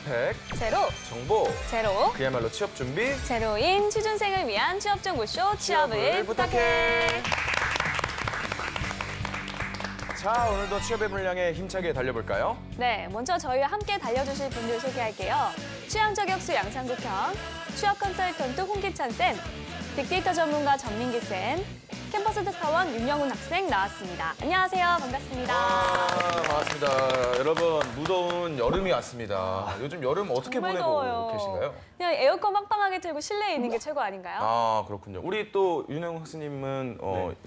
스펙, 제로, 정보, 제로, 그야말로 취업 준비, 제로인 취준생을 위한 취업 정보쇼 취업을 부탁해. 자, 오늘도 취업의 물량에 힘차게 달려볼까요? 네, 먼저 저희와 함께 달려주실 분들 소개할게요. 취업 저격수 양상국형, 취업 컨설턴트 홍기찬 쌤, 빅데이터 전문가 전민기 쌤, 캠퍼스 특파원 윤영훈 학생 나왔습니다. 안녕하세요. 반갑습니다. 반갑습니다. 여러분, 무더운 여름이 왔습니다. 요즘 여름 어떻게 정말 보내고 더워요. 계신가요? 그냥 에어컨 빵빵하게 틀고 실내에 있는 게 최고 아닌가요? 아, 그렇군요. 우리 또 윤영훈 학생님은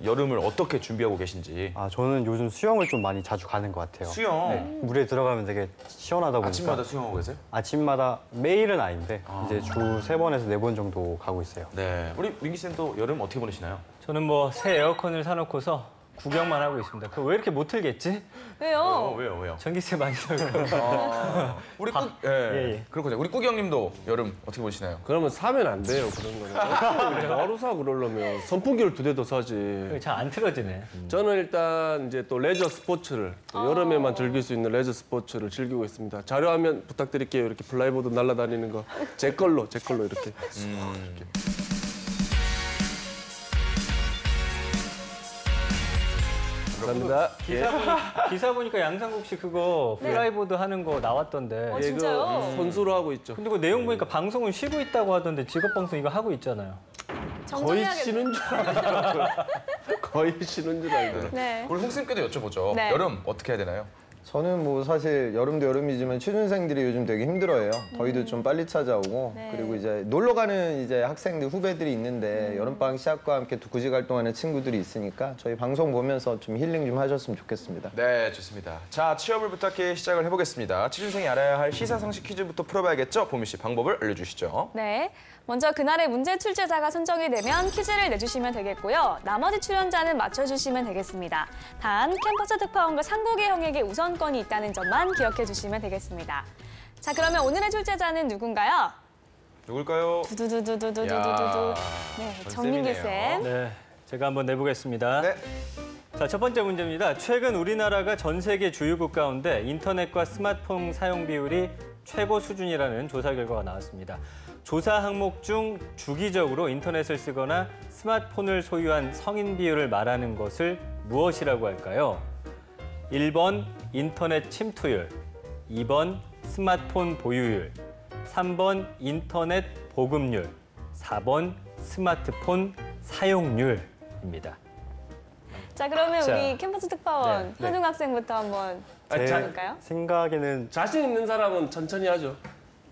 여름을 어떻게 준비하고 계신지. 저는 요즘 수영을 좀 많이 자주 가는 것 같아요. 수영. 물에 들어가면 되게 시원하다 보니까 아침마다 수영하고 계세요? 아침마다 매일은 아닌데 이제 주 3번에서 4번 정도 가고 있어요. 네. 우리 민기 쌤도 여름 어떻게 보내시나요? 저는 뭐 새 에어컨을 사놓고서 구경만 하고 있습니다. 그거 왜 이렇게 못 틀겠지? 왜요? 왜요? 전기세 많이 들고. 우리 꾹, 예. 그렇군요. 우리 꾹이 형님도 여름 어떻게 보시나요? 그러면 사면 안 돼요, 그런 거는. 바로 사, 그러려면. 선풍기를 2대 더 사지. 잘 안 틀어지네. 저는 일단 이제 또 레저 스포츠를, 또 여름에만 즐길 수 있는 레저 스포츠를 즐기고 있습니다. 자료화면 부탁드릴게요. 이렇게 플라이보드 날아다니는 거. 제 걸로 이렇게. 감사합니다. 기사 보니까 양상국 씨 그거 플라이보드 하는 거 나왔던데. 어, 진짜요? 그 선수로 하고 있죠. 근데 그 내용 보니까 방송은 쉬고 있다고 하던데 직업 방송 이거 하고 있잖아요. 거의 정정해야겠네. 쉬는 줄 알더라고요. 거의 쉬는 줄 알더라고요. 네. 우리 홍 쌤께도 여쭤보죠. 네. 여름 어떻게 해야 되나요? 저는 뭐 사실 여름도 여름이지만 취준생들이 요즘 되게 힘들어해요. 더위도 좀 빨리 찾아오고 네. 그리고 이제 놀러 가는 이제 학생들 후배들이 있는데 여름방학 시작과 함께 또 구직 활동하는 친구들이 있으니까 저희 방송 보면서 좀 힐링 좀 하셨으면 좋겠습니다. 네, 좋습니다. 자, 취업을 부탁해 시작을 해보겠습니다. 취준생이 알아야 할 시사상식 퀴즈부터 풀어봐야겠죠? 보미 씨 방법을 알려주시죠. 네. 먼저 그날의 문제 출제자가 선정이 되면 퀴즈를 내주시면 되겠고요. 나머지 출연자는 맞춰주시면 되겠습니다. 단 캠퍼스 특파원과 상국의 형에게 우선권이 있다는 점만 기억해 주시면 되겠습니다. 자, 그러면 오늘의 출제자는 누군가요? 누굴까요? 두두두두두두두두. 야, 네, 전 전민기 쌤이네요. 쌤. 네, 제가 한번 내보겠습니다. 네. 자, 첫 번째 문제입니다. 최근 우리나라가 전 세계 주요국 가운데 인터넷과 스마트폰 사용 비율이 최고 수준이라는 조사 결과가 나왔습니다. 조사 항목 중 주기적으로 인터넷을 쓰거나 스마트폰을 소유한 성인 비율을 말하는 것을 무엇이라고 할까요? 1번 인터넷 침투율, 2번 스마트폰 보유율, 3번 인터넷 보급률, 4번 스마트폰 사용률입니다. 자, 그러면 자, 우리 캠퍼스 특파원 네. 현웅 학생부터 한번 자, 해볼까요? 생각에는 자신 있는 사람은 천천히 하죠.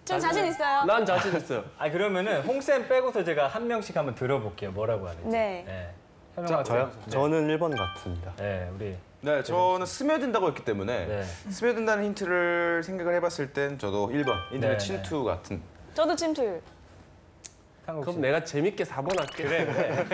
좀 자신 있어요? 난 자신 있어요. 아, 그러면은 홍쌤 빼고서 제가 한 명씩 한번 들어볼게요. 뭐라고 하는지. 네. 현웅 자, 학생. 저요? 저는 1번 같습니다. 네, 우리. 네, 저는 스며든다고 했기 때문에 네. 스며든다는 힌트를 생각을 해봤을 땐 저도 1번 인터넷 네, 침투 같은. 저도 침투율. 상국 씨. 그럼 내가 재밌게 4번 할게.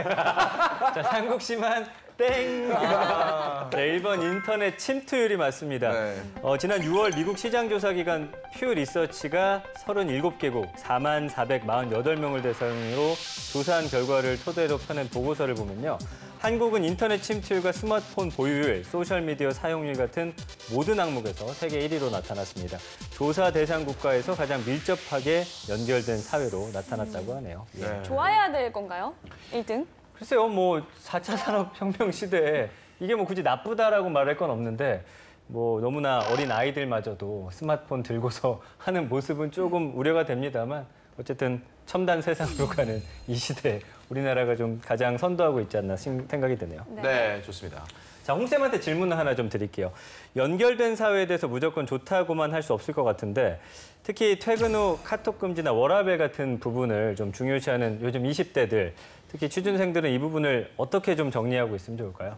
자, 상국 씨만 땡! 네, 1번 인터넷 침투율이 맞습니다. 네. 지난 6월 미국 시장조사기관 퓨 리서치가 37개국 44,448명을 대상으로 조사한 결과를 토대로 펴낸 보고서를 보면요. 한국은 인터넷 침투율과 스마트폰 보유율, 소셜미디어 사용률 같은 모든 항목에서 세계 1위로 나타났습니다. 조사 대상 국가에서 가장 밀접하게 연결된 사회로 나타났다고 하네요. 예. 네. 좋아해야 될 건가요? 1등? 글쎄요, 뭐 4차 산업혁명 시대에 이게 뭐 굳이 나쁘다라고 말할 건 없는데 뭐 너무나 어린 아이들마저도 스마트폰 들고서 하는 모습은 조금 우려가 됩니다만 어쨌든 첨단 세상으로 가는 이 시대에 우리나라가 좀 가장 선도하고 있지 않나 생각이 드네요. 네, 좋습니다. 자, 홍쌤한테 질문을 하나 좀 드릴게요. 연결된 사회에 대해서 무조건 좋다고만 할 수 없을 것 같은데 특히 퇴근 후 카톡 금지나 워라밸 같은 부분을 좀 중요시하는 요즘 20대들, 특히 취준생들은 이 부분을 어떻게 좀 정리하고 있으면 좋을까요?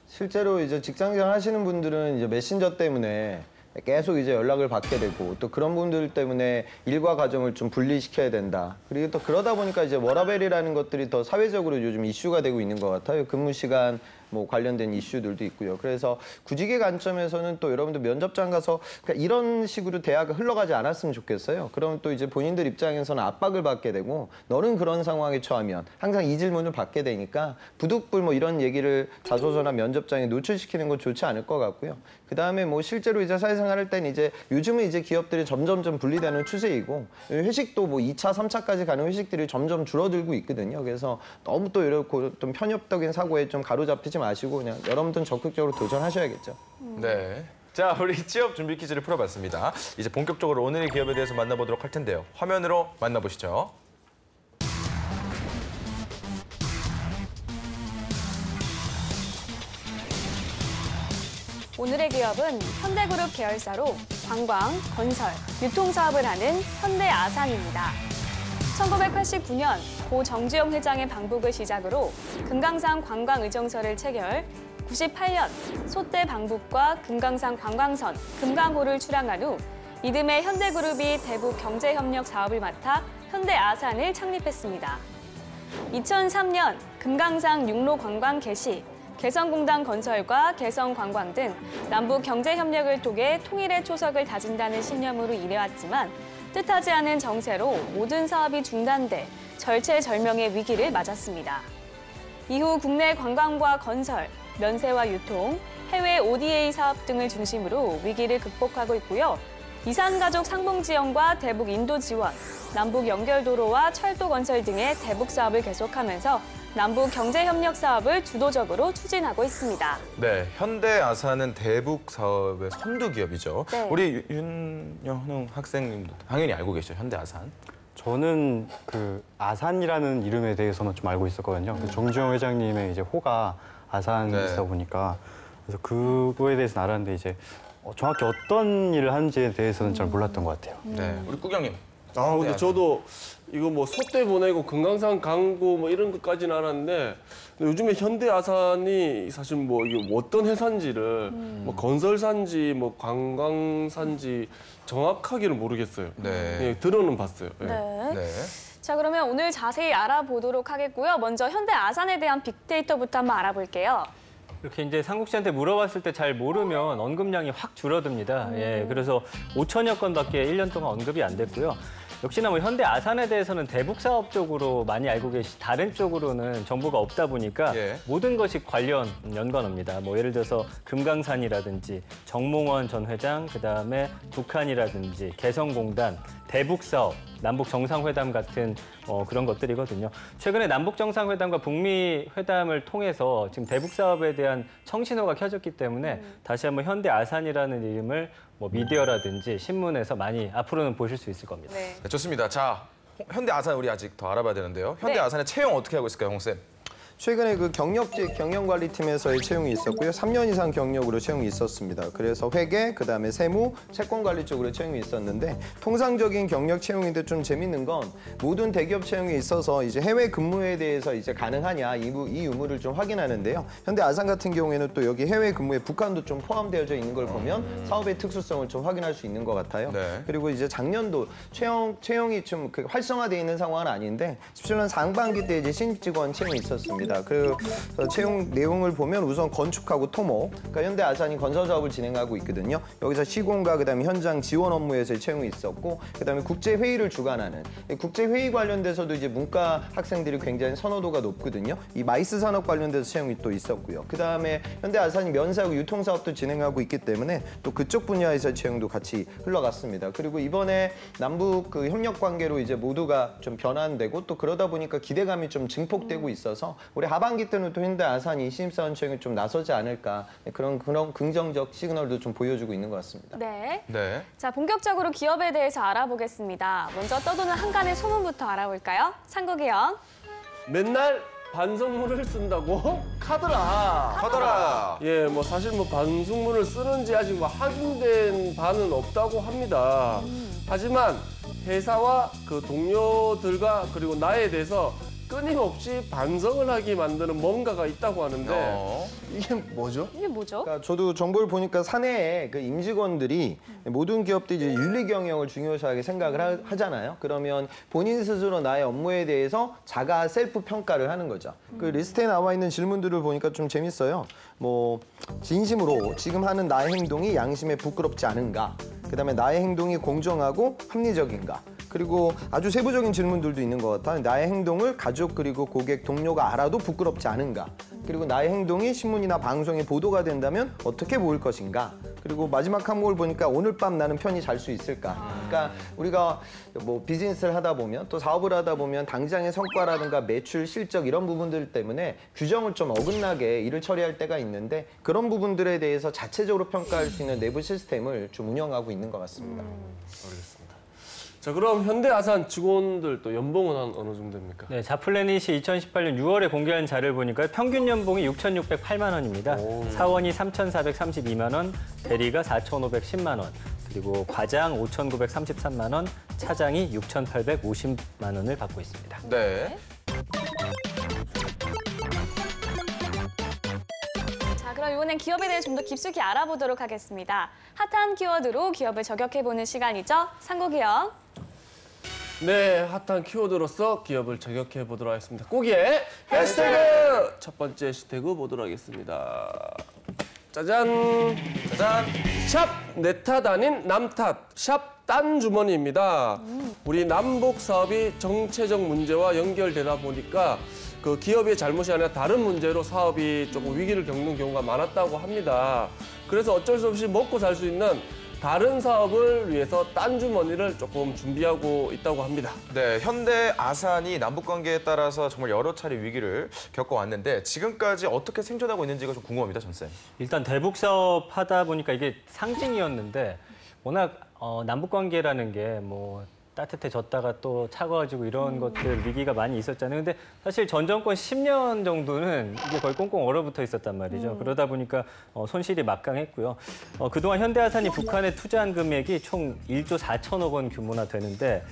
실제로 이제 직장생활 하시는 분들은 이제 메신저 때문에 계속 이제 연락을 받게 되고 또 그런 분들 때문에 일과 가정을 좀 분리시켜야 된다. 그리고 또 그러다 보니까 이제 워라밸이라는 것들이 더 사회적으로 요즘 이슈가 되고 있는 것 같아요. 근무 시간 뭐 관련된 이슈들도 있고요. 그래서 구직의 관점에서는 또 여러분들 면접장 가서 그러니까 이런 식으로 대화가 흘러가지 않았으면 좋겠어요. 그러면 또 이제 본인들 입장에서는 압박을 받게 되고 너는 그런 상황에 처하면 항상 이 질문을 받게 되니까 부득불 뭐 이런 얘기를 자소서나 면접장에 노출시키는 건 좋지 않을 것 같고요. 그다음에 뭐 실제로 이제 사회생활 할 때는 이제 요즘은 이제 기업들이 점점점 분리되는 추세이고 회식도 뭐 2차, 3차까지 가는 회식들이 점점 줄어들고 있거든요. 그래서 너무 또 이렇게 좀 편협적인 사고에 좀 가로잡히지 마시고 그냥 여러분들은 적극적으로 도전하셔야겠죠. 네. 자, 우리 취업 준비 퀴즈를 풀어봤습니다. 이제 본격적으로 오늘의 기업에 대해서 만나보도록 할 텐데요. 화면으로 만나보시죠. 오늘의 기업은 현대그룹 계열사로 관광, 건설, 유통사업을 하는 현대아산입니다. 1989년 고 정주영 회장의 방북을 시작으로 금강산 관광의정서를 체결, 98년 소대 방북과 금강산 관광선, 금강호를 출항한 후 이듬해 현대그룹이 대북 경제협력 사업을 맡아 현대아산을 창립했습니다. 2003년 금강산 육로 관광 개시, 개성공단 건설과 개성관광 등 남북 경제협력을 통해 통일의 초석을 다진다는 신념으로 일해왔지만 뜻하지 않은 정세로 모든 사업이 중단돼 절체절명의 위기를 맞았습니다. 이후 국내 관광과 건설, 면세와 유통, 해외 ODA 사업 등을 중심으로 위기를 극복하고 있고요. 이산가족 상봉 지원과 대북 인도 지원, 남북 연결도로와 철도 건설 등의 대북 사업을 계속하면서 남북 경제협력 사업을 주도적으로 추진하고 있습니다. 네, 현대아산은 대북 사업의 선두 기업이죠. 네. 우리 윤영흥 학생님도 당연히 알고 계시죠, 현대아산. 저는 그 아산이라는 이름에 대해서는 좀 알고 있었거든요. 그 정주영 회장님의 이제 호가 아산이다 네. 보니까 그래서 그거에 대해서는 알았는데 이제 정확히 어떤 일을 하는지에 대해서는 잘 몰랐던 것 같아요. 네, 우리 꾸경님. 근데 저도 이거 뭐 소대 보내고 금강산 광고 뭐 이런 것까지는 알았는데 근데 요즘에 현대아산이 사실 뭐 이게 어떤 회사인지를 뭐 건설사인지 뭐 관광사인지 정확하게는 모르겠어요. 네. 예, 들어는 봤어요. 예. 네. 네. 자, 그러면 오늘 자세히 알아보도록 하겠고요. 먼저 현대아산에 대한 빅데이터부터 한번 알아볼게요. 이렇게 이제 상국 씨한테 물어봤을 때 잘 모르면 언급량이 확 줄어듭니다. 예, 그래서 5천여 건밖에 1년 동안 언급이 안 됐고요. 역시나 뭐 현대 아산에 대해서는 대북 사업 쪽으로 많이 알고 계시, 다른 쪽으로는 정보가 없다 보니까 예. 모든 것이 관련 연관어입니다. 뭐 예를 들어서 금강산이라든지 정몽원 전 회장, 그다음에 북한이라든지 개성공단, 대북 사업, 남북 정상회담 같은 그런 것들이거든요. 최근에 남북 정상회담과 북미 회담을 통해서 지금 대북 사업에 대한 청신호가 켜졌기 때문에 다시 한번 현대 아산이라는 이름을 뭐 미디어라든지 신문에서 많이 앞으로는 보실 수 있을 겁니다. 네. 네, 좋습니다. 자, 현대아산 우리 아직 더 알아봐야 되는데요. 현대아산의 채용 어떻게 하고 있을까요, 홍쌤? 최근에 그 경영관리팀에서의 채용이 있었고요. 3년 이상 경력으로 채용이 있었습니다. 그래서 회계, 그다음에 세무, 채권관리 쪽으로 채용이 있었는데 통상적인 경력 채용인데 좀 재밌는 건 모든 대기업 채용에 있어서 이제 해외 근무에 대해서 이제 가능하냐 이 의무를 좀 확인하는데요. 현대아산 같은 경우에는 또 여기 해외 근무에 북한도 좀 포함되어져 있는 걸 보면 사업의 특수성을 좀 확인할 수 있는 것 같아요. 네. 그리고 이제 작년도 채용이 좀 활성화되어 있는 상황은 아닌데 17년 상반기 때 이제 신입 직원 채용이 있었습니다. 그 채용 내용을 보면 우선 건축하고 토목, 그러니까 현대아산이 건설 사업을 진행하고 있거든요. 여기서 시공과 그다음에 현장 지원 업무에서의 채용이 있었고, 그다음에 국제 회의를 주관하는 국제 회의 관련돼서도 이제 문과 학생들이 굉장히 선호도가 높거든요. 이 마이스 산업 관련돼서 채용이 또 있었고요. 그다음에 현대아산이 면세하고 유통 사업도 진행하고 있기 때문에 또 그쪽 분야에서 채용도 같이 흘러갔습니다. 그리고 이번에 남북 그 협력 관계로 이제 모두가 좀 변환되고 또 그러다 보니까 기대감이 좀 증폭되고 있어서 올해 하반기 때는 또 현대아산이 신입사원 채용에 좀 나서지 않을까 그런 긍정적 시그널도 좀 보여주고 있는 것 같습니다. 네. 네. 자, 본격적으로 기업에 대해서 알아보겠습니다. 먼저 떠도는 한간의 소문부터 알아볼까요? 상국이요. 맨날 반성문을 쓴다고? 카더라. 하더라. 예, 뭐 사실 뭐 반성문을 쓰는지 아직 뭐 확인된 바는 없다고 합니다. 하지만 회사와 그 동료들과 그리고 나에 대해서 끊임없이 반성을 하게 만드는 뭔가가 있다고 하는데 이게 뭐죠? 이게 뭐죠? 그러니까 저도 정보를 보니까 사내에 그 임직원들이 모든 기업들이 이제 윤리 경영을 중요시하게 생각을 하잖아요. 그러면 본인 스스로 나의 업무에 대해서 자가 셀프 평가를 하는 거죠. 그 리스트에 나와 있는 질문들을 보니까 좀 재밌어요. 뭐 진심으로 지금 하는 나의 행동이 양심에 부끄럽지 않은가? 그다음에 나의 행동이 공정하고 합리적인가? 그리고 아주 세부적인 질문들도 있는 것 같아요. 나의 행동을 가족 그리고 고객, 동료가 알아도 부끄럽지 않은가? 그리고 나의 행동이 신문이나 방송에 보도가 된다면 어떻게 보일 것인가? 그리고 마지막 항목을 보니까 오늘 밤 나는 편히 잘 수 있을까? 그러니까 우리가 뭐 비즈니스를 하다 보면 또 사업을 하다 보면 당장의 성과라든가 매출, 실적 이런 부분들 때문에 규정을 좀 어긋나게 일을 처리할 때가 있는데 그런 부분들에 대해서 자체적으로 평가할 수 있는 내부 시스템을 좀 운영하고 있는 것 같습니다. 알겠습니다. 자, 그럼 현대아산 직원들 또 연봉은 한 어느 정도입니까? 네, 자플래닛이 2018년 6월에 공개한 자료를 보니까 평균 연봉이 6,608만 원입니다. 사원이 3,432만 원, 대리가 4,510만 원, 그리고 과장 5,933만 원, 차장이 6,850만 원을 받고 있습니다. 네. 자, 그럼 이번엔 기업에 대해 좀 더 깊숙이 알아보도록 하겠습니다. 핫한 키워드로 기업을 저격해보는 시간이죠. 상고기업. 네, 핫한 키워드로서 기업을 저격해 보도록 하겠습니다. 꾸기의 해시태그! 첫 번째 해시태그 보도록 하겠습니다. 짜잔! 짜잔. 샵 내 탓 아닌 남 탓, 샵 딴 주머니입니다. 우리 남북 사업이 정체적 문제와 연결되다 보니까 그 기업의 잘못이 아니라 다른 문제로 사업이 조금 위기를 겪는 경우가 많았다고 합니다. 그래서 어쩔 수 없이 먹고 살 수 있는 다른 사업을 위해서 딴 주머니를 조금 준비하고 있다고 합니다. 네, 현대 아산이 남북 관계에 따라서 정말 여러 차례 위기를 겪어왔는데 지금까지 어떻게 생존하고 있는지가 좀 궁금합니다, 전쌤. 일단 대북 사업 하다 보니까 이게 상징이었는데 워낙 남북 관계라는 게 뭐 따뜻해졌다가 또 차가워지고 이런 것들 위기가 많이 있었잖아요. 근데 사실 전 정권 10년 정도는 이게 거의 꽁꽁 얼어붙어 있었단 말이죠. 그러다 보니까 손실이 막강했고요. 그동안 현대아산이 북한에 투자한 금액이 총 1조 4천억 원 규모나 되는데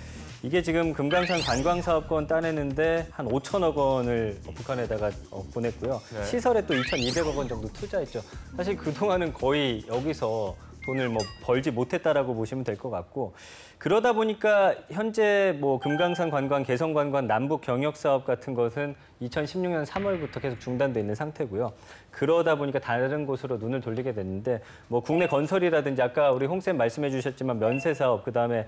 이게 지금 금강산 관광사업권 따내는데 한 5천억 원을 북한에다가 보냈고요. 네. 시설에 또 2,200억 원 정도 투자했죠. 사실 그동안은 거의 여기서 돈을 뭐 벌지 못했다라고 보시면 될 것 같고 그러다 보니까 현재 뭐 금강산 관광, 개성관광, 남북 경역 사업 같은 것은 2016년 3월부터 계속 중단돼 있는 상태고요. 그러다 보니까 다른 곳으로 눈을 돌리게 됐는데 뭐 국내 건설이라든지 아까 우리 홍쌤 말씀해 주셨지만 면세 사업, 그다음에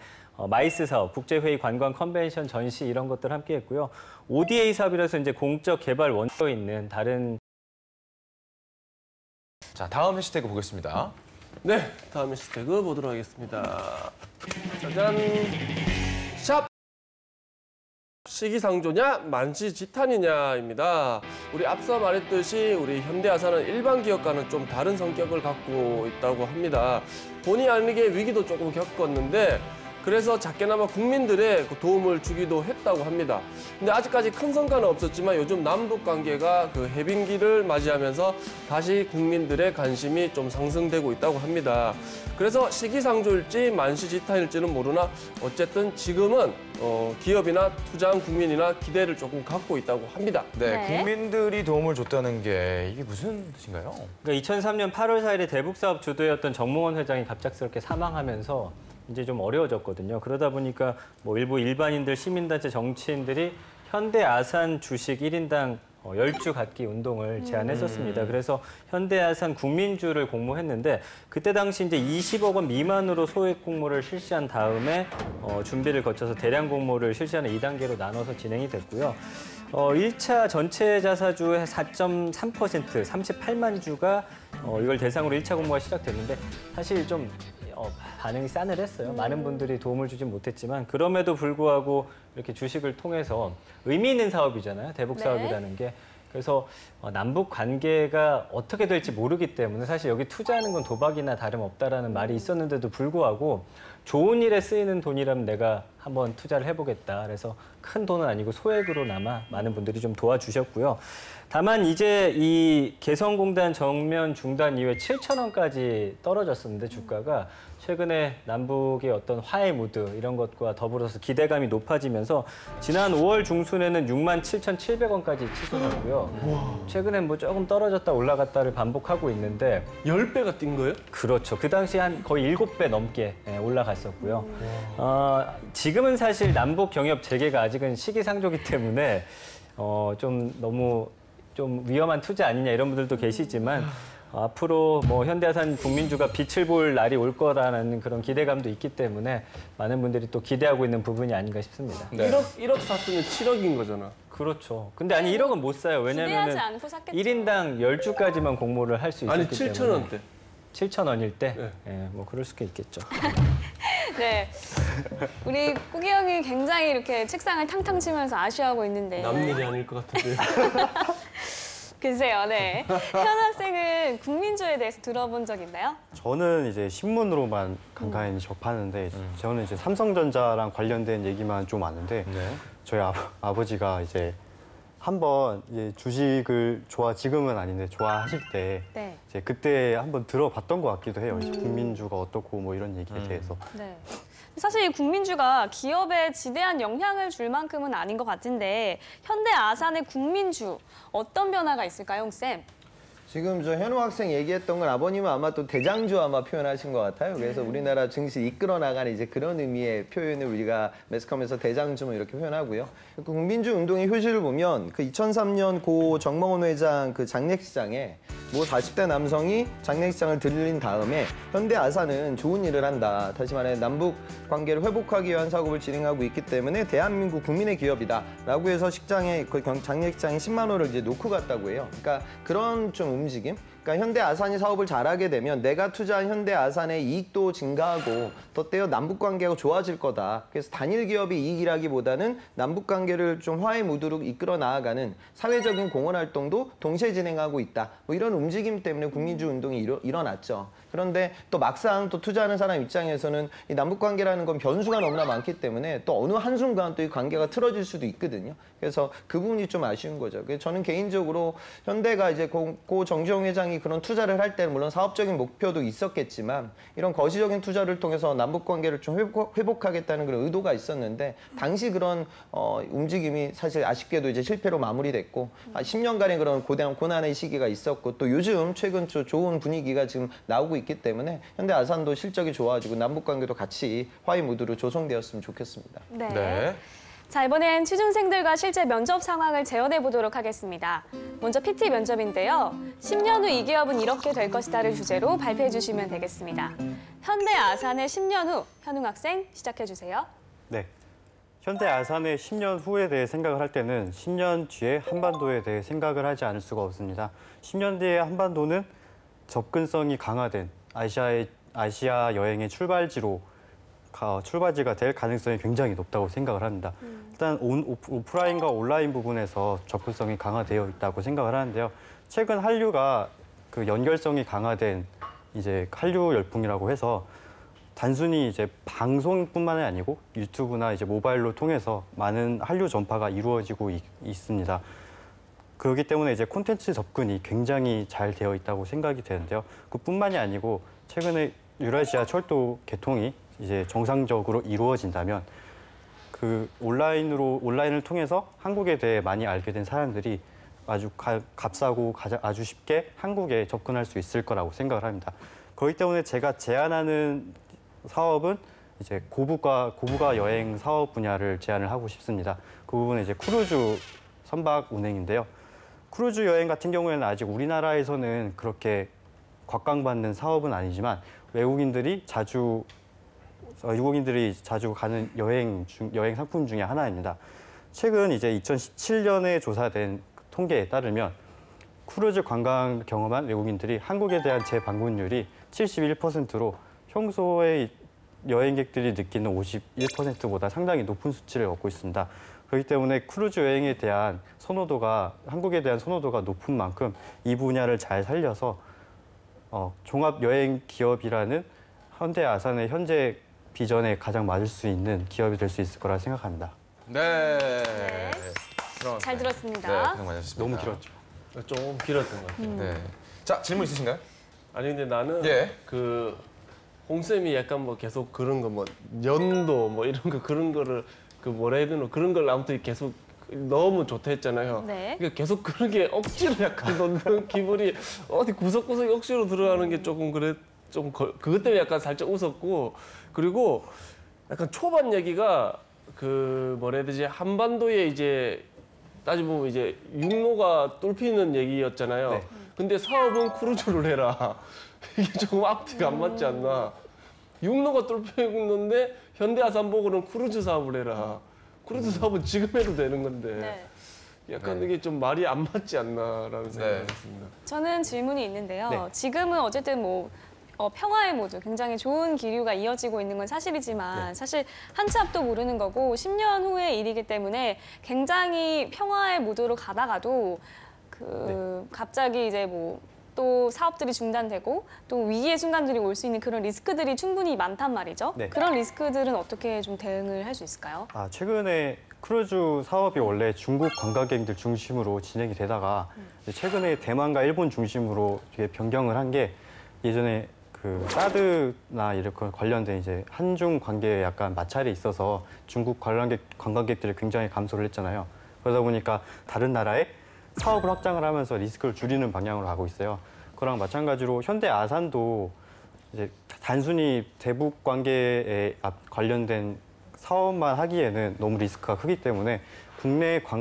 마이스 사업, 국제회의, 관광, 컨벤션, 전시 이런 것들 함께 했고요. ODA 사업이라서 이제 공적 개발 원칙에 있는 다른 자, 다음 해시태그 보겠습니다. 네, 다음 해시태그 보도록 하겠습니다. 짜잔! 샵! 시기상조냐, 만시지탄이냐입니다. 우리 앞서 말했듯이 우리 현대아산은 일반 기업과는 좀 다른 성격을 갖고 있다고 합니다. 본의 아니게 위기도 조금 겪었는데 그래서 작게나마 국민들의 도움을 주기도 했다고 합니다. 근데 아직까지 큰 성과는 없었지만 요즘 남북 관계가 그 해빙기를 맞이하면서 다시 국민들의 관심이 좀 상승되고 있다고 합니다. 그래서 시기상조일지 만시지탄일지는 모르나 어쨌든 지금은 기업이나 투자한 국민이나 기대를 조금 갖고 있다고 합니다. 네, 네. 국민들이 도움을 줬다는 게 이게 무슨 뜻인가요? 그러니까 2003년 8월 4일에 대북 사업 주도였던 정몽원 회장이 갑작스럽게 사망하면서 이제 좀 어려워졌거든요. 그러다 보니까 뭐 일부 일반인들, 시민단체, 정치인들이 현대아산 주식 1인당 10주 갖기 운동을 제안했었습니다. 그래서 현대아산 국민주를 공모했는데 그때 당시 이제 20억 원 미만으로 소액 공모를 실시한 다음에 준비를 거쳐서 대량 공모를 실시하는 2단계로 나눠서 진행이 됐고요. 1차 전체 자사주의 4.3%, 38만 주가 이걸 대상으로 1차 공모가 시작됐는데 사실 좀 반응이 싸늘했어요. 많은 분들이 도움을 주진 못했지만 그럼에도 불구하고 이렇게 주식을 통해서 의미 있는 사업이잖아요. 대북 네. 사업이라는 게. 그래서 남북 관계가 어떻게 될지 모르기 때문에 사실 여기 투자하는 건 도박이나 다름없다라는 말이 있었는데도 불구하고 좋은 일에 쓰이는 돈이라면 내가 한번 투자를 해보겠다. 그래서 큰 돈은 아니고 소액으로나마 많은 분들이 좀 도와주셨고요. 다만 이제 이 개성공단 정면 중단 이후에 7,000원까지 떨어졌었는데 주가가 최근에 남북의 어떤 화해 무드 이런 것과 더불어서 기대감이 높아지면서 지난 5월 중순에는 67,700원까지 치솟았고요. 최근엔 뭐 조금 떨어졌다 올라갔다를 반복하고 있는데 10배가 뛴 거예요? 그렇죠. 그 당시 한 거의 7배 넘게 올라갔었고요. 지금은 사실 남북 경협 재개가 아직은 시기상조기 때문에 좀 너무 좀 위험한 투자 아니냐 이런 분들도 계시지만 앞으로 뭐 현대아산 국민주가 빛을 볼 날이 올 거라는 그런 기대감도 있기 때문에 많은 분들이 또 기대하고 있는 부분이 아닌가 싶습니다. 네. 1억 샀으면 7억인 거잖아. 그렇죠. 근데 아니 1억은 못 사요. 왜냐면은 기대하지 않고 샀겠죠. 1인당 10주까지만 공모를 할 수 있었기 아니 때문에. 7,000원대. 7,000원일 때? 네. 예, 뭐 그럴 수가 있겠죠. 네. 우리 꾸기 형이 굉장히 이렇게 책상을 탕탕 치면서 아쉬워하고 있는데. 남 일이 아닐 것 같은데. 글쎄요, 네. 현우 학생은 국민주에 대해서 들어본 적 있나요? 저는 이제 신문으로만 간간히 접하는데 저는 이제 삼성전자랑 관련된 얘기만 좀 아는데 네. 저희 아버지가 이제 한번 주식을 지금은 아닌데 좋아하실 때 네. 이제 그때 한번 들어봤던 것 같기도 해요. 이제 국민주가 어떻고 뭐 이런 얘기에 대해서. 네. 사실 이 국민주가 기업에 지대한 영향을 줄 만큼은 아닌 것 같은데 현대 아산의 국민주 어떤 변화가 있을까요, 홍쌤? 지금 저 현우 학생 얘기했던 건 아버님은 아마 또 대장주 아마 표현하신 것 같아요. 그래서 우리나라 증시 이끌어 나가는 이제 그런 의미의 표현을 우리가 매스컴에서 대장주 뭐 이렇게 표현하고요. 그 국민주 운동의 효시를 보면 그 2003년 고 정몽원 회장 그 장례식장에 뭐 40대 남성이 장례식장을 들린 다음에 현대 아산은 좋은 일을 한다. 다시 말해 남북 관계를 회복하기 위한 작업을 진행하고 있기 때문에 대한민국 국민의 기업이다라고 해서 식장에 그 장례식장에 10만 원을 이제 놓고 갔다고 해요. 그러니까 그런 좀 움직임. 그러니까 현대 아산이 사업을 잘하게 되면 내가 투자한 현대 아산의 이익도 증가하고 덧대어 남북 관계가 좋아질 거다. 그래서 단일 기업이 이익이라기보다는 남북 관계를 좀 화해 무드로 이끌어 나아가는 사회적인 공헌 활동도 동시에 진행하고 있다. 뭐 이런 움직임 때문에 국민주 운동이 일어났죠. 그런데 또 막상 또 투자하는 사람 입장에서는 이 남북 관계라는 건 변수가 너무나 많기 때문에 또 어느 한순간 또 이 관계가 틀어질 수도 있거든요. 그래서 그 부분이 좀 아쉬운 거죠. 그래서 저는 개인적으로 현대가 이제 고 정주영 회장이 그런 투자를 할 때는 물론 사업적인 목표도 있었겠지만 이런 거시적인 투자를 통해서 남북 관계를 좀 회복하겠다는 그런 의도가 있었는데 당시 그런 움직임이 사실 아쉽게도 이제 실패로 마무리됐고 10년간의 그런 고난의 시기가 있었고 또 요즘 최근 좋은 분위기가 지금 나오고 있기 때문에 현대 아산도 실적이 좋아지고 남북 관계도 같이 화해 무드로 조성되었으면 좋겠습니다. 네. 네. 자, 이번엔 취준생들과 실제 면접 상황을 재현해 보도록 하겠습니다. 먼저 PT 면접인데요. 10년 후 이 기업은 이렇게 될 것이다를 주제로 발표해 주시면 되겠습니다. 현대 아산의 10년 후, 현웅 학생 시작해 주세요. 네. 현대 아산의 10년 후에 대해 생각을 할 때는 10년 뒤에 한반도에 대해 생각을 하지 않을 수가 없습니다. 10년 뒤에 한반도는 접근성이 강화된 아시아 여행의 출발지가 될 가능성이 굉장히 높다고 생각을 합니다. 일단 오프라인과 온라인 부분에서 접근성이 강화되어 있다고 생각을 하는데요. 최근 한류가 그 연결성이 강화된 이제 한류 열풍이라고 해서 단순히 이제 방송뿐만이 아니고 유튜브나 이제 모바일로 통해서 많은 한류 전파가 이루어지고 있습니다. 그렇기 때문에 이제 콘텐츠 접근이 굉장히 잘 되어 있다고 생각이 되는데요. 그뿐만이 아니고 최근에 유라시아 철도 개통이 이제 정상적으로 이루어진다면 그 온라인을 통해서 한국에 대해 많이 알게 된 사람들이 아주 값싸고 아주 쉽게 한국에 접근할 수 있을 거라고 생각을 합니다. 그렇기 때문에 제가 제안하는 사업은 이제 고부가 여행 사업 분야를 제안을 하고 싶습니다. 그 부분은 이제 크루즈 선박 운행인데요. 크루즈 여행 같은 경우에는 아직 우리나라에서는 그렇게 곽강받는 사업은 아니지만 외국인들이 자주 가는 여행 상품 중에 하나입니다. 최근 이제 2017년에 조사된 통계에 따르면 크루즈 관광 경험한 외국인들이 한국에 대한 재방문율이 71%로 평소에 여행객들이 느끼는 51%보다 상당히 높은 수치를 얻고 있습니다. 그렇기 때문에 크루즈 여행에 대한 한국에 대한 선호도가 높은 만큼 이 분야를 잘 살려서 종합 여행 기업이라는 현대 아산의 현재 비전에 가장 맞을 수 있는 기업이 될 수 있을 거라 생각합니다. 네. 그럼, 잘 네, 들었습니다. 고생 많으셨습니다. 너무 길었죠. 좀 길었던 것 같아요. 네. 자, 질문 있으신가요? 아니 근데 나는 예. 그 홍쌤이 약간 뭐 계속 그런 거 뭐 연도 뭐 이런 거 그런 거를 그 뭐라 해야 되나 그런 걸 아무튼 계속 너무 좋다 했잖아요. 네. 그러니까 계속 그런 게 억지로 약간 넣는 기분이 어디 구석구석 억지로 들어가는 게 조금 그래 좀 그것 때문에 약간 살짝 웃었고 그리고 약간 초반 얘기가 그 뭐라 해야 되지 한반도에 이제 따지보면 이제 육로가 뚫히는 얘기였잖아요. 네. 근데 사업은 크루즈를 해라. 이게 조금 앞뒤가 안 맞지 않나. 육로가 뚫혀 있는데 현대아산보고는 크루즈 사업을 해라. 크루즈 사업은 지금 해도 되는 건데 네. 약간 네. 이게 좀 말이 안 맞지 않나라는 생각이 했습니다. 저는 질문이 있는데요. 네. 지금은 어쨌든 뭐 평화의 모드, 굉장히 좋은 기류가 이어지고 있는 건 사실이지만 사실 한 치 앞도 모르는 거고 10년 후의 일이기 때문에 굉장히 평화의 모드로 가다가도 갑자기 이제 뭐 또 사업들이 중단되고 또 위기의 순간들이 올 수 있는 그런 리스크들이 충분히 많단 말이죠. 네. 그런 리스크들은 어떻게 좀 대응을 할 수 있을까요? 최근에 크루즈 사업이 원래 중국 관광객들 중심으로 진행이 되다가 최근에 대만과 일본 중심으로 되게 변경을 한 게 예전에 그 사드나 이렇게 관련된 이제 한중 관계에 약간 마찰이 있어서 중국 관광객들이 굉장히 감소를 했잖아요. 그러다 보니까 다른 나라에 사업을 확장을 하면서 리스크를 줄이는 방향으로 가고 있어요. 그랑 마찬가지로 현대 아산도 이제 단순히 대북 관계에 관련된 사업만 하기에는 너무 리스크가 크기 때문에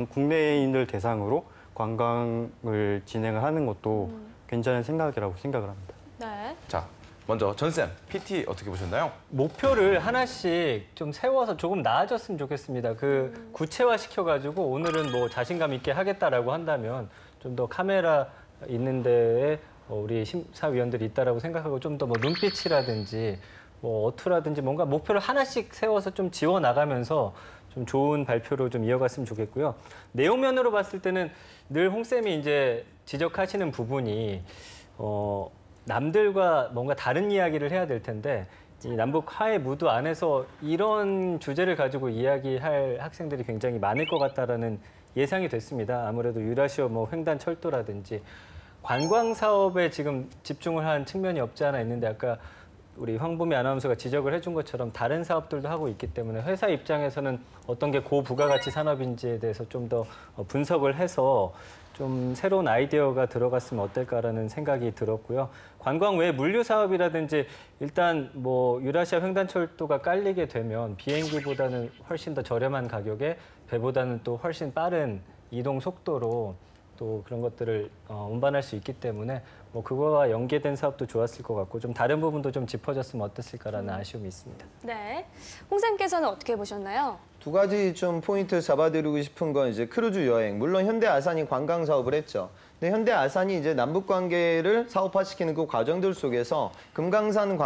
국내인들 대상으로 관광을 진행을 하는 것도 괜찮은 생각이라고 생각을 합니다. 네. 자, 먼저 전쌤, PT 어떻게 보셨나요? 목표를 하나씩 좀 세워서 조금 나아졌으면 좋겠습니다. 그 구체화 시켜가지고 오늘은 뭐 자신감 있게 하겠다라고 한다면 좀 더 카메라 있는 데에 우리 심사위원들이 있다라고 생각하고 좀 더 뭐 눈빛이라든지 뭐 어투라든지 뭔가 목표를 하나씩 세워서 좀 지워 나가면서 좀 좋은 발표로 좀 이어갔으면 좋겠고요. 내용면으로 봤을 때는 늘 홍쌤이 이제 지적하시는 부분이 남들과 뭔가 다른 이야기를 해야 될 텐데 이 남북 화해 무드 안에서 이런 주제를 가지고 이야기할 학생들이 굉장히 많을 것 같다라는 예상이 됐습니다. 아무래도 유라시아 뭐 횡단 철도라든지 관광 사업에 지금 집중을 한 측면이 없지 않아 있는데 아까 우리 황보미 아나운서가 지적을 해준 것처럼 다른 사업들도 하고 있기 때문에 회사 입장에서는 어떤 게 고부가가치 산업인지에 대해서 좀 더 분석을 해서 좀 새로운 아이디어가 들어갔으면 어떨까라는 생각이 들었고요. 관광 외 물류 사업이라든지 일단 뭐 유라시아 횡단철도가 깔리게 되면 비행기보다는 훨씬 더 저렴한 가격에 배보다는 또 훨씬 빠른 이동 속도로 또 그런 것들을 운반할 수 있기 때문에 뭐 그거와 연계된 사업도 좋았을 것 같고 좀 다른 부분도 좀 짚어졌으면 어땠을까라는 아쉬움이 있습니다. 네. 홍쌤께서는 어떻게 보셨나요? 두 가지 좀 포인트 잡아드리고 싶은 건 이제 크루즈 여행. 물론 현대 아산이 관광 사업을 했죠. 근데 현대 아산이 이제 남북 관계를 사업화시키는 그 과정들 속에서 금강산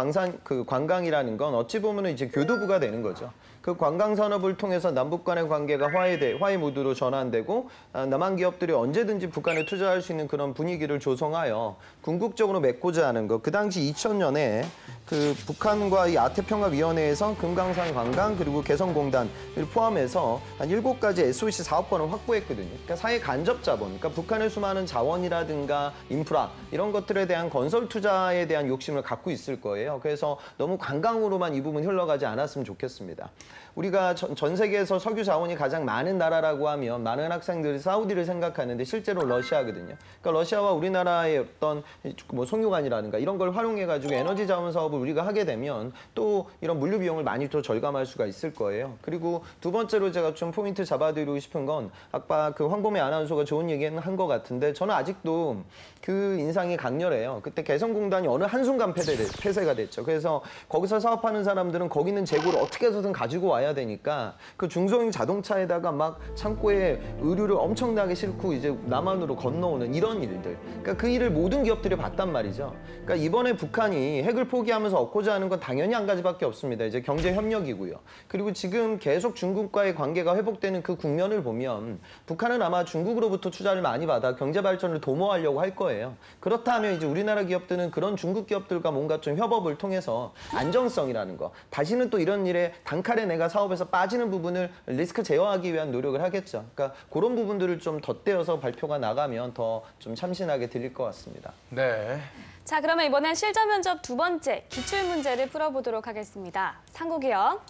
관광이라는 건 어찌 보면 이제 교두부가 되는 거죠. 그 관광 산업을 통해서 남북 간의 관계가 화해 모드로 전환되고 남한 기업들이 언제든지 북한에 투자할 수 있는 그런 분위기를 조성하여 궁극적으로 맺고자 하는 것. 그 당시 2000년에 그 북한과 이 아태평화위원회에서 금강산 관광 그리고 개성공단을 포함해서 한 7가지 SOC 사업권을 확보했거든요. 그러니까 사회 간접 자본, 그러니까 북한의 수많은 자원이라든가 인프라 이런 것들에 대한 건설 투자에 대한 욕심을 갖고 있을 거예요. 그래서 너무 관광으로만 이 부분 흘러가지 않았으면 좋겠습니다. 우리가 전 세계에서 석유 자원이 가장 많은 나라라고 하면 많은 학생들이 사우디를 생각하는데 실제로 러시아거든요. 그러니까 러시아와 우리나라의 어떤 뭐 송유관이라든가 이런 걸 활용해가지고 에너지 자원 사업을 우리가 하게 되면 또 이런 물류 비용을 많이 더 절감할 수가 있을 거예요. 그리고 두 번째로 제가 좀 포인트 잡아드리고 싶은 건 아까 그 황보미 아나운서가 좋은 얘기는 한 것 같은데 저는 아직도 그 인상이 강렬해요. 그때 개성공단이 어느 한순간 폐쇄가 됐죠. 그래서 거기서 사업하는 사람들은 거기 있는 재고를 어떻게 해서든 가지고 와야 되니까 그 중소형 자동차에다가 막 창고에 의류를 엄청나게 싣고 이제 남한으로 건너오는 이런 일들. 그러니까 그 일을 모든 기업들이 봤단 말이죠. 그러니까 이번에 북한이 핵을 포기하면서 얻고자 하는 건 당연히 한 가지밖에 없습니다. 이제 경제 협력이고요. 그리고 지금 계속 중국과의 관계가 회복되는 그 국면을 보면 북한은 아마 중국으로부터 투자를 많이 받아 경제 발전 발전을 도모하려고 할 거예요. 그렇다면 이제 우리나라 기업들은 그런 중국 기업들과 뭔가 좀 협업을 통해서 안정성이라는 거, 다시는 또 이런 일에 단칼에 내가 사업에서 빠지는 부분을 리스크 제어하기 위한 노력을 하겠죠. 그러니까 그런 부분들을 좀 덧대어서 발표가 나가면 더 좀 참신하게 들릴 것 같습니다. 네. 자, 그러면 이번엔 실전 면접 두 번째 기출 문제를 풀어보도록 하겠습니다. 상국이요.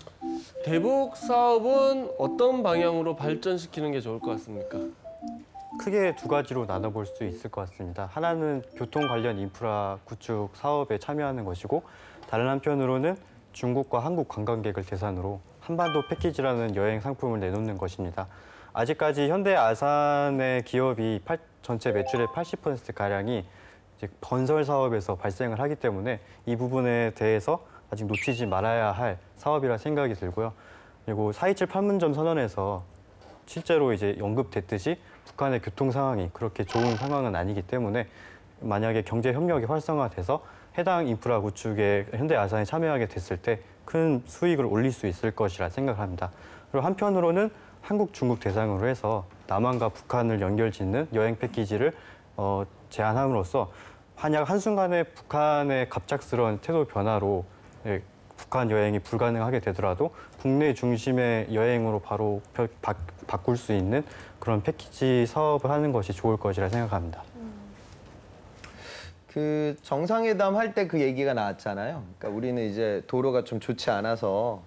대북 사업은 어떤 방향으로 발전시키는 게 좋을 것 같습니까? 크게 두 가지로 나눠볼 수 있을 것 같습니다. 하나는 교통 관련 인프라 구축 사업에 참여하는 것이고, 다른 한편으로는 중국과 한국 관광객을 대상으로 한반도 패키지라는 여행 상품을 내놓는 것입니다. 아직까지 현대 아산의 기업이 전체 매출의 80%가량이 건설 사업에서 발생을 하기 때문에 이 부분에 대해서 아직 놓치지 말아야 할 사업이라 생각이 들고요. 그리고 4.27 판문점 선언에서 실제로 이제 언급됐듯이 북한의 교통 상황이 그렇게 좋은 상황은 아니기 때문에 만약에 경제 협력이 활성화돼서 해당 인프라 구축에 현대 아산이 참여하게 됐을 때 큰 수익을 올릴 수 있을 것이라 생각합니다. 그리고 한편으로는 한국, 중국 대상으로 해서 남한과 북한을 연결짓는 여행 패키지를 제안함으로써 만약 한순간에 북한의 갑작스러운 태도 변화로 북한 여행이 불가능하게 되더라도 국내 중심의 여행으로 바로 바꿀 수 있는 그런 패키지 사업을 하는 것이 좋을 것이라 생각합니다. 그 정상회담 할 때 그 얘기가 나왔잖아요. 그러니까 우리는 이제 도로가 좀 좋지 않아서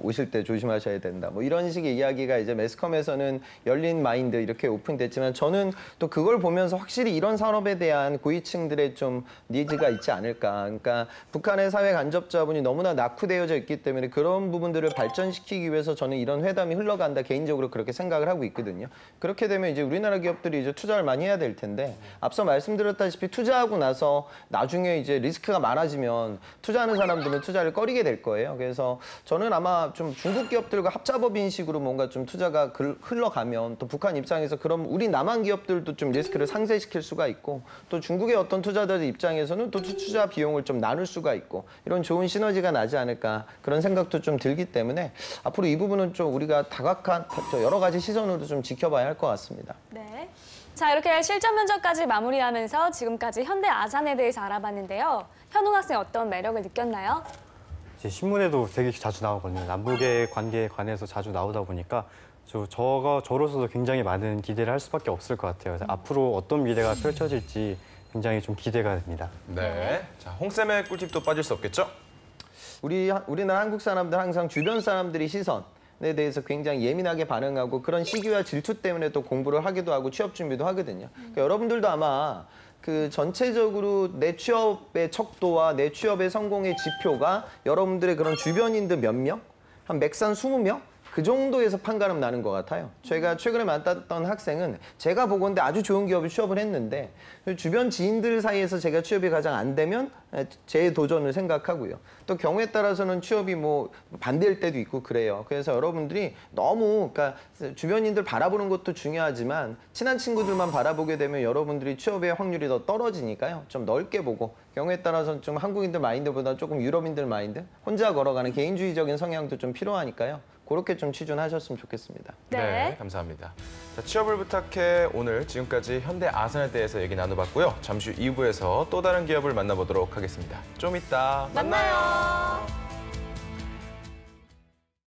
오실 때 조심하셔야 된다. 뭐 이런 식의 이야기가 이제 매스컴에서는 열린 마인드 이렇게 오픈됐지만 저는 또 그걸 보면서 확실히 이런 산업에 대한 고위층들의 좀 니즈가 있지 않을까. 그러니까 북한의 사회 간접자본이 너무나 낙후되어져 있기 때문에 그런 부분들을 발전시키기 위해서 저는 이런 회담이 흘러간다 개인적으로 그렇게 생각을 하고 있거든요. 그렇게 되면 이제 우리나라 기업들이 이제 투자를 많이 해야 될 텐데 앞서 말씀드렸다시피 투자하고 나서 나중에 이제 리스크가 많아지면 투자하는 사람들은 투자를 꺼리게 될 거예요. 그래서 저는 아마 좀 중국 기업들과 합작업인식으로 뭔가 좀 투자가 흘러가면 또 북한 입장에서 그럼 우리 남한 기업들도 좀 리스크를 상쇄시킬 수가 있고 또 중국의 어떤 투자자들 입장에서는 또 투자 비용을 좀 나눌 수가 있고 이런 좋은 시너지가 나지 않을까 그런 생각도 좀 들기 때문에 앞으로 이 부분은 좀 우리가 다각한 여러 가지 시선으로 좀 지켜봐야 할 것 같습니다. 네. 자, 이렇게 실전 면접까지 마무리하면서 지금까지 현대 아산에 대해서 알아봤는데요. 현웅 학생 어떤 매력을 느꼈나요? 이제 신문에도 되게 자주 나오거든요. 남북의 관계에 관해서 자주 나오다 보니까 저로서도 굉장히 많은 기대를 할 수밖에 없을 것 같아요. 그래서 앞으로 어떤 미래가 펼쳐질지 굉장히 좀 기대가 됩니다. 네. 자, 홍쌤의 꿀팁도 빠질 수 없겠죠? 우리나라 한국 사람들 항상 주변 사람들이 시선에 대해서 굉장히 예민하게 반응하고 그런 시기와 질투 때문에 또 공부를 하기도 하고 취업 준비도 하거든요. 그러니까 여러분들도 아마 그 전체적으로 내 취업의 척도와 내 취업의 성공의 지표가 여러분들의 그런 주변인들 몇 명? 한 맥산 20명? 그 정도에서 판가름 나는 것 같아요. 제가 최근에 만났던 학생은 제가 보건대 아주 좋은 기업에 취업을 했는데 주변 지인들 사이에서 제가 취업이 가장 안 되면 재도전을 생각하고요. 또 경우에 따라서는 취업이 뭐 반대일 때도 있고 그래요. 그래서 여러분들이 너무 그러니까 주변인들 바라보는 것도 중요하지만 친한 친구들만 바라보게 되면 여러분들이 취업의 확률이 더 떨어지니까요. 좀 넓게 보고 경우에 따라서는 좀 한국인들 마인드보다 조금 유럽인들 마인드 혼자 걸어가는 개인주의적인 성향도 좀 필요하니까요. 그렇게 좀 취준하셨으면 좋겠습니다. 네. 감사합니다. 자, 취업을 부탁해 오늘 지금까지 현대 아산에 대해서 얘기 나눠봤고요. 잠시 후 2부에서 또 다른 기업을 만나보도록 하겠습니다. 좀 이따 만나요.